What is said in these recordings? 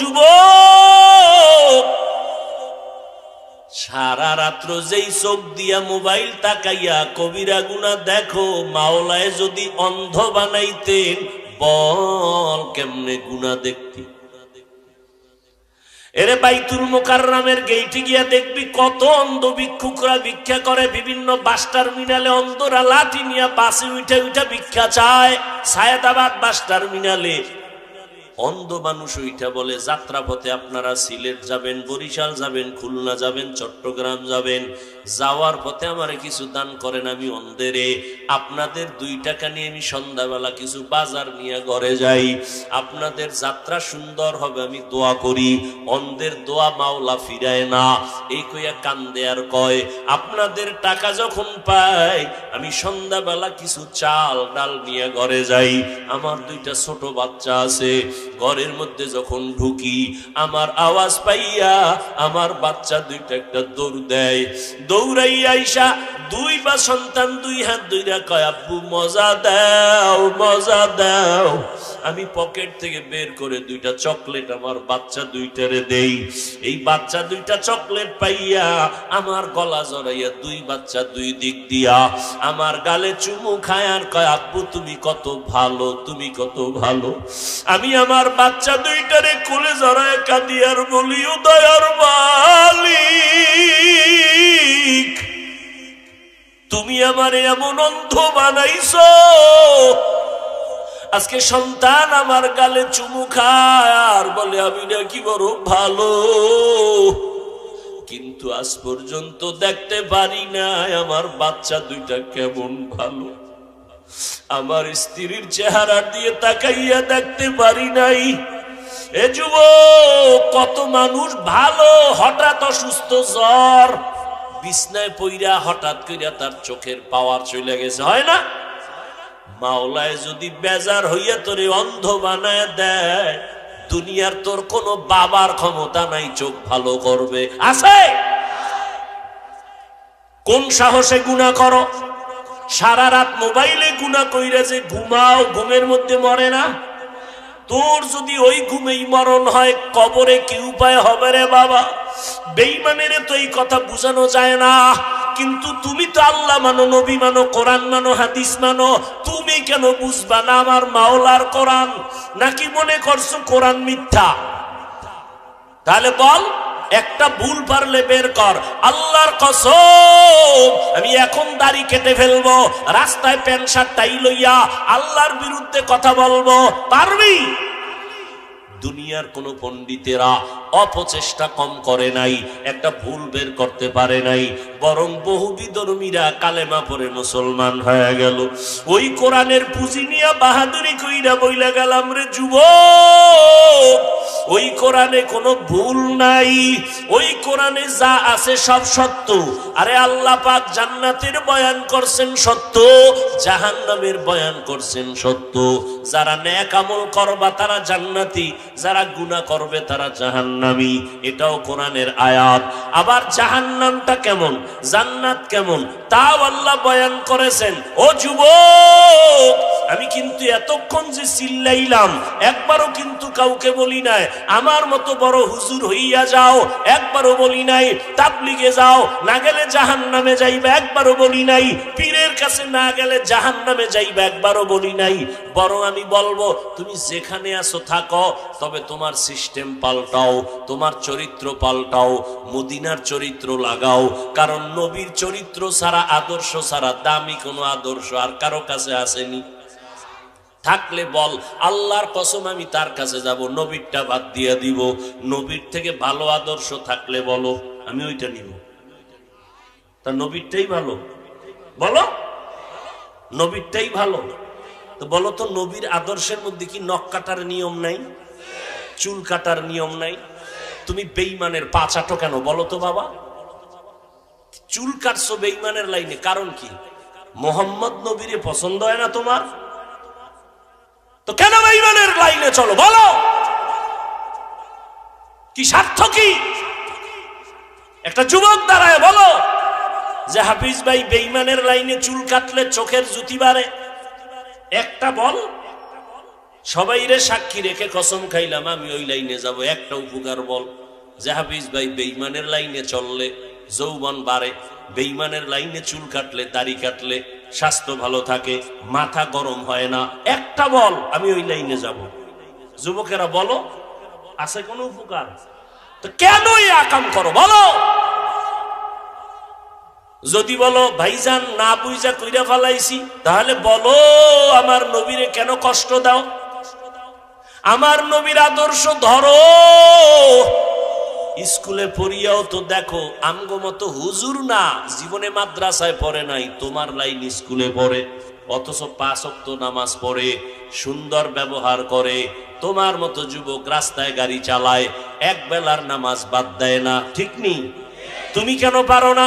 যুবক, সারা রাত্র যেই চোখ দিয়া মোবাইল তাকাইয়া কবিরা গুনাহ দেখো, মাওলায় যদি অন্ধ বানাইতেন বল কেমনে গুনাহ দেখতি। এরে বাইতুল মুকাররমের গেইটে গিয়া দেখবি কত অন্ধ ভিক্ষুকরা ভিক্ষা করে। বিভিন্ন বাস টার্মিনালে অন্ধরা লাঠি নিয়ে বাসে উঠে উঠে ভিক্ষা চায়। সায়েদাবাদ বাস টার্মিনালে অন্ধ মানুষ ওইটা বলে যাত্রা পথে আপনারা সিলেট যাবেন, বরিশাল যাবেন, খুলনা যাবেন, চট্টগ্রাম যাবেন, যাওয়ার পথে আমারে কিছু দান করেন, আমি অন্ধেরে আপনাদের 2 টাকা নিয়ে আমি সন্ধ্যাবেলা কিছু বাজার নিয়ে ঘরে যাই, আপনাদের যাত্রা সুন্দর হবে আমি দোয়া করি। অন্ধের দোয়া মাওলা ফিরায় না, এই কইয়া কান্দে আর কয় আপনাদের টাকা যখন পাই আমি সন্ধ্যাবেলা কিছু চাল ডাল নিয়ে ঘরে যাই। আমার 2টা ছোট বাচ্চা আছে, ঘরের মধ্যে যখন ঢুকি আমার আওয়াজ পাইয়া আমার বাচ্চা 2টা একটা দৌড় দেয়। দৌড়াইয়া আইসা 2 বা সন্তান 2 হাত ধইরা কয় আব্বু মজা দাও মজা দাও। আমি পকেট থেকে বের করে 2টা চকলেট আমার বাচ্চা 2টারে দেই। এই বাচ্চা 2টা চকলেট পাইয়া আমার গলা জড়াইয়া 2 বাচ্চা 2 দিক দিয়া আমার গালে চুমু খায় আর কয় আব্বু তুমি কত ভালো, তুমি কত ভালো। আমি আমার বাচ্চা 2টারে কোলে জড়ায় কাঁদি আর বলি ও দয়ার মালিক তুমি আমারে এমন অন্ধ বানাইছো, আজকে সন্তান আমার গালে চুমু খায় আর বলে আমি নাকি বড় ভালো, কিন্তু আজ পর্যন্ত দেখতে পারি না আমার বাচ্চা 2টা কেমন ভালো। আমার স্ত্রীর চেহারা দিয়ে তাকাইয়া দেখতে পারি নাই। এ যুবক, কত মানুষ ভালো হঠাৎ অসুস্থ, জ্বর, বিছনায় পইরা হঠাৎ কইরা তার চোখের পাওয়ার চলে গেছে, হয় না? মাওলায় যদি বেজার হইয়া তোরে অন্ধ বানায় দেয়, দুনিয়ার তোর কোনো বাবার ক্ষমতা নাই চোখ ভালো করবে, আছে? কোন সাহসে গুনাহ করো? সারা রাত মোবাইলে গুনাহ কইরা যে ঘুমাও, ঘুমের মধ্যে মরে না? তোর যদি ওই ঘুমেই মরণ হয় কবরে কি উপায় হবে রে বাবা? বেঈমানের তো এই কথা বুঝানো যায় না, কিন্তু তুমি তো আল্লাহ মানো, নবী মানো, কোরআন মানো, হাদিস মানো, তুমি কেন বুঝবা না আমার মাওলার কোরআন? নাকি মনে করছো কোরআন মিথ্যা? তাহলে বল, একটা ভুল পারলে বের কর। আল্লাহর কসম আমি এখন দাড়ি কেটে ফেলবো, রাস্তায় প্যান্ট শার্ট টাই লইয়া আল্লাহর বিরুদ্ধে কথা বলবো, পারবি? দুনিয়ার কোন পণ্ডিতেরা অপচেষ্টা কম করে নাই, একটা ভুল বের করতে পারে নাই, বরং বহু বিধর্মীরা কালেমা পড়ে মুসলমান হয়ে গেল। ওই কোরআনের পুঁজি নিয়ে বাহাদুরি কইরা বইলা গেলাম রে যুবক, ওই কোরআনে কোনো ভুল নাই, ওই কোরআনে যা আছে সব সত্য। আরে আল্লাহ পাক জান্নাতের বয়ান করছেন সত্য, জাহান্নামের বয়ান করছেন সত্য। যারা নেক আমল করবা তারা জান্নাতি, যারা গুনাহ করবে তারা জাহান্নামী, এটাও কোরআনের আয়াত। আবার জাহান্নামটা কেমন, জান্নাত কেমন, তাও আল্লাহ বয়ান করেছেন। ও যুবক, আমি কিন্তু এতক্ষণ যে চিল্লাইলাম একবারও কিন্তু কাউকে বলি নাই আমার মতো বড় হুজুর হইয়া যাও, একবারও বলি নাই তাবলিগে যাও, না গেলে জাহান্নামে যাইবে, একবারও বলি নাই পীরের কাছে না গেলে জাহান্নামে যাইবে, একবারও বলি নাই। বরং আমি বলবো তুমি যেখানে আছো থাকো, তবে তোমার সিস্টেম পাল্টাও, তোমার চরিত্র পাল্টাও, মদিনার চরিত্র লাগাও। কারণ নবীর চরিত্র ছাড়া, আদর্শ ছাড়া দামি কোনো আদর্শ আর কারো কাছে আসেনি। থাকলে বল আল্লাহর কসম আমি তার কাছে যাব, নবীরটা বাদ দিয়ে দিব। নবীর থেকে ভালো আদর্শ থাকলে বলো আমি ওইটা নিব। তা নবীরটাই ভালো, বলো নবীরটাই ভালো। তো বলো তো নবীর আদর্শের মধ্যে কি নখ কাটার নিয়ম নাই, চুল কাটার নিয়ম নাই? তুমি বেঈমানের পা চাটো কেন বলো তো বাবা? চুল কাটছো বেঈমানের লাইনে, কারণ কি? মোহাম্মদ নবীরে পছন্দ হয় না তোমার, তো কেন বেঈমানের লাইনে চলো বলো? কি স্বার্থ কি? একটা যুবক দাঁড়ায় বলো যে হাফিজ ভাই বেঈমানের লাইনে চুল কাটলে চোখের জুতি বাড়ে, একটা বল। সবাইরে সাক্ষী রেখে কসম খাইলাম আমি ওই লাইনে যাব। একটা উপকার বল যে হাফিজ ভাই, বেঈমানের লাইনে চললে যৌবন বাড়ে, বেঈমানের লাইনে চুল কাটলে দাড়ি কাটলে স্বাস্থ্য ভালো থাকে, মাথা গরম হয় না, একটা বল আমি ওই লাইনে যাব। যুবকেরা বলো, আছে কোনো উপকার? তো কেন এই আকাম করো বলো? যদি বলো ভাইজান না বুঝা কইরা ফেলাইছি, তাহলে বলো আমার নবীরে কেন কষ্ট দাও? আমার নবীর আদর্শ ধরো। স্কুলে পড়িয়াও তো দেখো আমগো মতো হুজুর না, জীবনে মাদ্রাসায় পড়ে নাই, তোমার লাইন স্কুলে পড়ে, অথচ 5 ওয়াক্ত নামাজ পড়ে, সুন্দর ব্যবহার করে। তোমার মতো যুবক রাস্তায় গাড়ি চালায়, এক বেলার নামাজ বাদ দেয় না, ঠিক নেই? তুমি কেন পারো না?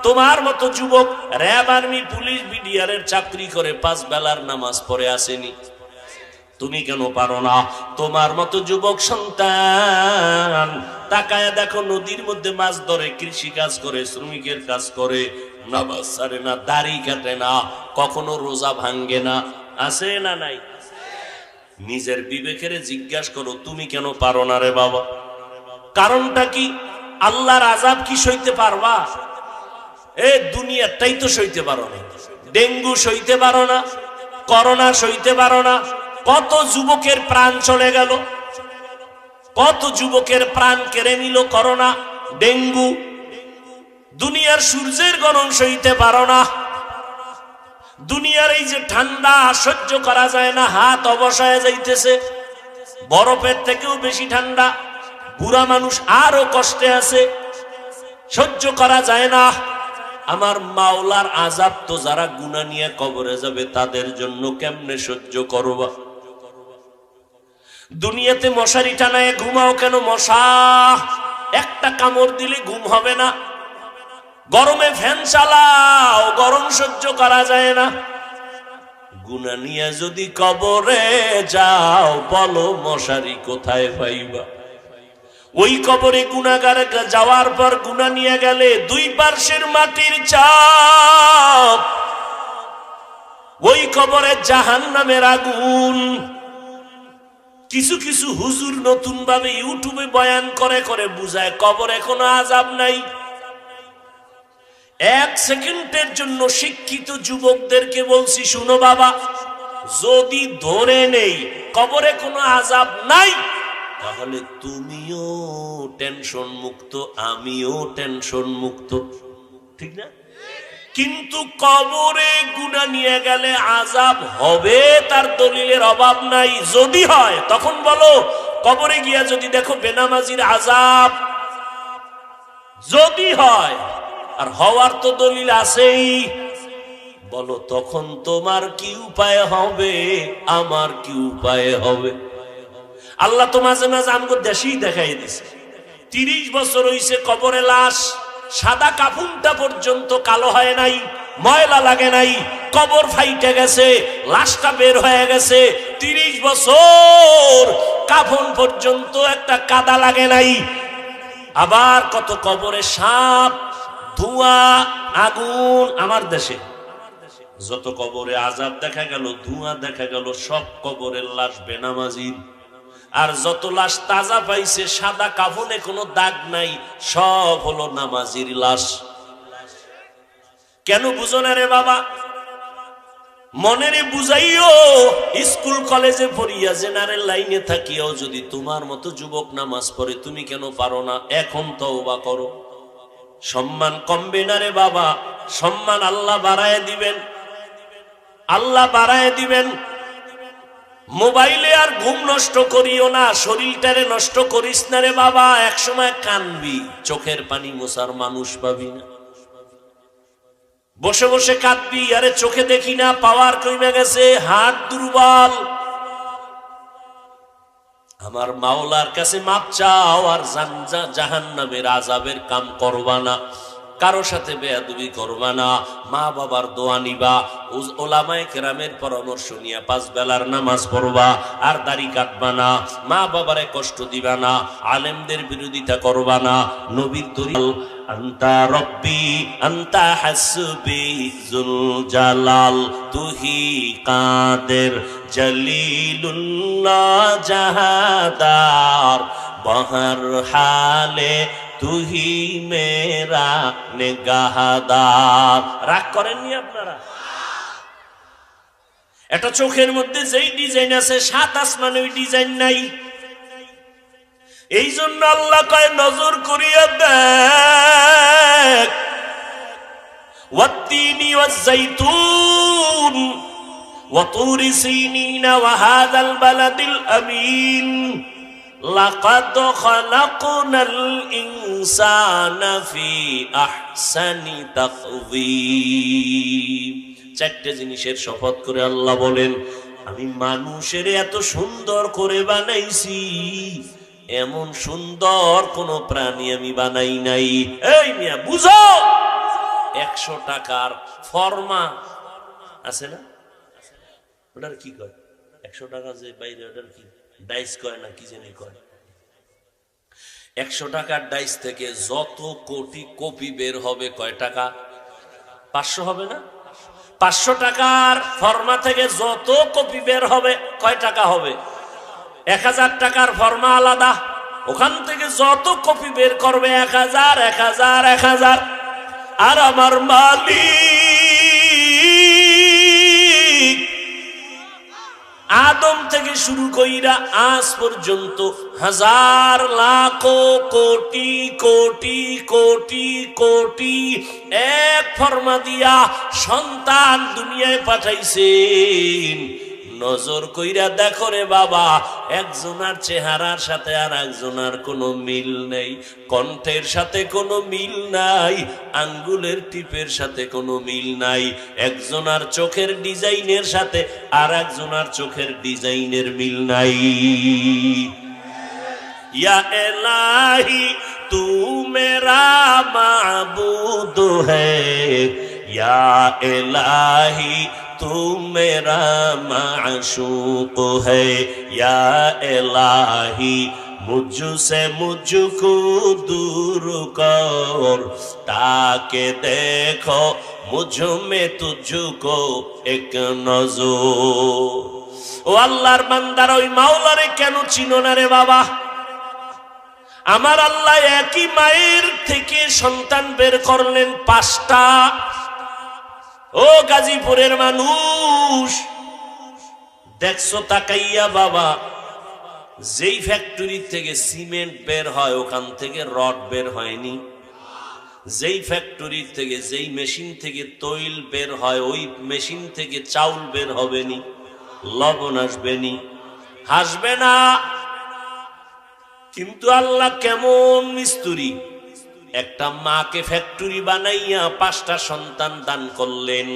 তোমার মতো যুবক র্যাব, আর্মি, পুলিশ, বিডিআরের চাকরি করে 5 বেলার নামাজ পড়ে আসেনি, তুমি কেন পারো না? তোমার মতো যুবক সন্তান তাকায় দেখো, নদীর মধ্যে মাছ ধরে, কৃষি কাজ করে, শ্রমিকের কাজ করে, নামাজ ছাড়ে না, দাড়ি কাটে না, কখনো রোজা ভাঙ্গে না, আছে না নাই? নিজের বিবেকের জিজ্ঞাসা করো, তুমি কেন পারো না রে বাবা? কারণটা কি? আল্লাহর আযাব কি সইতে পারবা? এ দুনিয়াটাই তো সইতে পারো না। ডেঙ্গু সইতে পারো না, করোনা সইতে পারো না। কত যুবকের প্রাণ চলে গেল, কত যুবকের প্রাণ কেড়ে নিল করোনা, ডেঙ্গু। দুনিয়ার সূর্যের গরম সইতে পারো না, দুনিয়ার এই যে ঠান্ডা সহ্য করা যায় না, হাত অবসায় যাইতেছে, বরফের থেকেও বেশি ঠান্ডা, বুড়া মানুষ আরো কষ্টে আছে, সহ্য করা যায় না। আমার মাওলার আযাব তো যারা গুনাহ নিয়ে কবরে যাবে তাদের জন্য কেমনে সহ্য করবা? দুনিয়াতে মশারি টানায় ঘুমাও কেন? মশা একটা কামড় দিলে ঘুম হবে না। গরমে ফ্যান চালাও, গরম সহ্য করা যায় না। গুনাহ নিয়ে যদি কবরে যাও, বলো মশারি কোথায় পাইবা? ওই কবরে গুনাহগার যাওয়ার পর গুনাহ নিয়ে গেলে 2 পার্শ্বের মাটির চাপ, ওই কবরে জাহান্নামের আগুন। কিছু কিছু হুজুর নতুন ভাবে ইউটিউবে বয়ান করে করে বুঝায় কবরে কোনো আযাব নাই। 1 সেকেন্ডের জন্য শিক্ষিত যুবকদেরকে বলছি, শুনো বাবা, যদি ধরে নেই কবরে কোনো আযাব নাই, তাহলে তুমিও টেনশন মুক্ত, আমিও টেনশন মুক্ত, ঠিক না? কিন্তু কবরে গুনাহ নিয়ে গেলে আযাব হবে, তার দলিলের অভাব নাই। যদি হয় তখন বলো, কবরে গিয়া যদি দেখো বেনামাজির আযাব, যদি হয়, আর হওয়ার তো দলিল আছেই, বলো তখন তোমার কি উপায় হবে, আমার কি উপায় হবে? আল্লাহ তো মাঝে মাঝে আমগো দেশেই দেখাই দিছে। 30 বছর হইছে কবরে লাশ, সাদা কাফনটা পর্যন্ত কালো হয় নাই, ময়লা লাগে নাই, কবর ফাইটে গেছে, লাশটা বের হয়ে গেছে। 30 বছর কাফন পর্যন্ত একটা কাদা লাগে নাই। আবার কত কবরে সাপ, ধোঁয়া, আগুন। আমার দেশে যত কবরে আযাব দেখা গেল, ধোঁয়া দেখা গেল, সব কবরের লাশ বেনামাজির। আর যত লাশ তাজা পাইছে, সাদা কাফনে কোনো দাগ নাই, সব হলো নামাজির লাশ। কেন বুঝো না রে বাবা? মনেরে বুঝাইও। স্কুল কলেজে পড়িয়া জেনারেল লাইনে থাকিয়াও যদি তোমার মতো যুবক নামাজ পড়ে, তুমি কেন পারো না? এখন তওবা করো। সম্মান কমবে না রে বাবা, সম্মান আল্লাহ বাড়ায় দিবেন, আল্লাহ বাড়ায় দিবেন। মোবাইলে আর ঘুম নষ্ট করিও না, শরীরটারে নষ্ট করিস না রে বাবা। একসময় কানবি, চোখের পানি মোছার মানুষ পাবি না। বসে বসে কাঁদবি, আরে চোখে দেখি না, পাওয়ার কমে গেছে, হাত দুর্বল। আমার মাওলার কাছে মাপ চাও, আর জাহান্নামের আযাবের কাম করবা না। কারো সাথে বেয়াদবি করবা না, মা বাবার দোয়া নিবা, ওলামায়ে কেরামের পরামর্শ নিয়ে 5 বেলার নামাজ পড়বা, আর দাড়ি কাটবা না, মা বাবারে কষ্ট দিবা না, আলেমদের বিরোধিতা করবা না, নবীর তরিকা আন্তা রব্বি আন্তা হাসবি জুল জালাল তুহি কাদের জলিলুল্লাহ জাহাদার বহর হালে তুহি মেরা নিগাহদার। রাগ করেননি আপনারা? একটা চোখের মধ্যে যেই ডিজাইন আছে সাত আসমানে ওই ডিজাইন নাই। এই জন্য আল্লাহ কয় নজর করিয়া দেখ, ওয়াত্তিনি ওয়াজ্জাইতুন ওয়া তুরি সিনিনা ওয়া হাযাল বালাদিল আমিন লাকাদ খালাকনাল ইনসানা ফি আহসানি তাকওয়িম। চারটে জিনিসের শপথ করে আল্লাহ বলেন, আমি মানুষের এত সুন্দর করে বানাইছি, এমন সুন্দর কোন প্রাণী আমি বানাই নাই। এই মিয়া বুঝো, 100 টাকার ফর্মা আছে না, ওটার কি কয়? 100 টাকা যে বাইরে ওটার কি ডাইস কয় না কি জানি কয়। 100 টাকার ডাইস থেকে যত কোটি কপি বের হবে কয় টাকা? 500 হবে না? 500 টাকার ফর্মা থেকে যত কপি বের হবে কয় টাকা হবে? 1000 টাকার ফর্মা আলাদা, ওখান থেকে যত কপি বের করবে 1000 1000 1000। আর আমার মালিক আদম থেকে শুরু কইরা আজ পর্যন্ত হাজার লাখ কোটি কোটি কোটি কোটি এক ফর্মা দিয়া সন্তান দুনিয়ায় পাঠাইছেন। নজর কইরা দেখো রে বাবা, একজনের চেহারার সাথে আর একজনের কোনো মিল নেই, কণ্ঠের সাথে কোনো মিল নাই, আঙ্গুলের টিপের সাথে কোনো মিল নাই, একজনের চোখের ডিজাইনের সাথে আর একজনের চোখের ডিজাইনের মিল নাই। ইয়া ইলাহি তু মেরা মাবুদ হ্যায়, ইয়া ইলাহি तू मेरा माशूक है, या इलाही मुझसे मुझको दूर कर, ताके देखो मुझ में तुझको एक नजर। ও আল্লাহর বান্দার ওই মাওলারে কেন চিনো না রে বাবা? আমার আল্লাহ একই মায়ের থেকে সন্তান বের করলেন 5টা। ও গাজীপুরের মানুষ, দেখছো তাকাইয়া বাবা, যেই ফ্যাক্টরি থেকে সিমেন্ট বের হয় ওখান থেকে রড বের হয়নি, যেই ফ্যাক্টরি থেকে যেই মেশিন থেকে তৈল বের হয় ওই মেশিন থেকে চাউল বের হবে নি, লবণ আসবে নি, হাসবে না। কিন্তু আল্লাহ কেমন মিস্ত্রি, একটা মাকে ফ্যাক্টরি বানাইয়া 5টা সন্তান দান করলেন।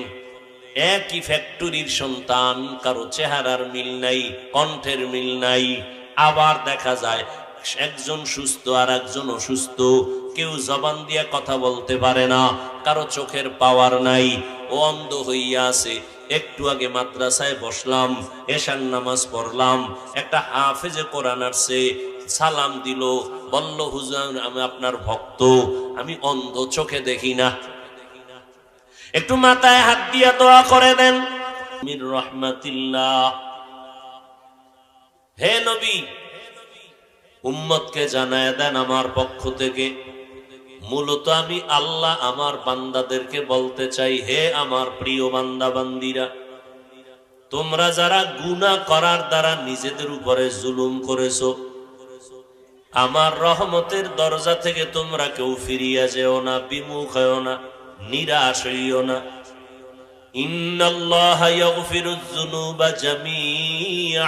একই ফ্যাক্টরির সন্তান, কারো চেহারার মিল নাই, কণ্ঠের মিল নাই। আবার দেখা যায় একজন সুস্থ আর একজন অসুস্থ, কেউ জবান দিয়ে কথা বলতে পারে না, কারো চোখের পাওয়ার নাই, ও অন্ধ হইয়া আছে। একটু আগে মাদ্রাসায় বসলাম, এশার নামাজ পড়লাম, একটা হাফেজে কোরআন আসছে, সালাম দিল, বলল হুজুর আমি আপনার ভক্ত, আমি অন্ধ, চোখে দেখি না, একটু মাথায় হাত দিয়া দোয়া করে দেন। মির রহমাতিল্লাহ। হে নবী, উম্মতকে জানায় দেন আমার পক্ষ থেকে, মূলত আমি আল্লাহ আমার বান্দাদেরকে বলতে চাই, হে আমার প্রিয় বান্দা বান্দিরা, তোমরা যারা গুনাহ করার দ্বারা নিজেদের উপরে জুলুম করেছো, আমার রহমতের দরজা থেকে তোমরা কেউ ফিরিয়া যেও না, বিমুখ হও না, নিরাশ হইও না। ইন্নাল্লাহা ইয়াগফিরুয যুনুবা জামিআ,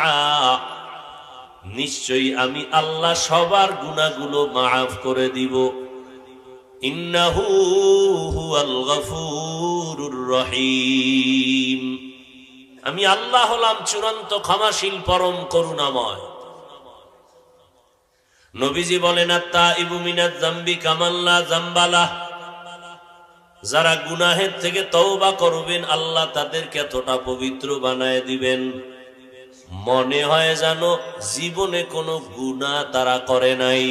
নিশ্চয়ই আমি আল্লাহ সবার গুনাহগুলো মাফ করে দিব। ইন্নাহু হুয়াল গফুরুর রহিম, আমি আল্লাহ হলাম চূড়ান্ত ক্ষমাশীল, পরম করুণাময়। নবীজি বলেন, আত-তাইবু মিনাজ যামবি কামান লা যামবা লাহ, যারা গুনাহের থেকে তওবা করবেন আল্লাহ তাদেরকে এতটা পবিত্র বানায় দিবেন, মনে হয় যেন জীবনে কোনো গুনাহ তারা করে নাই।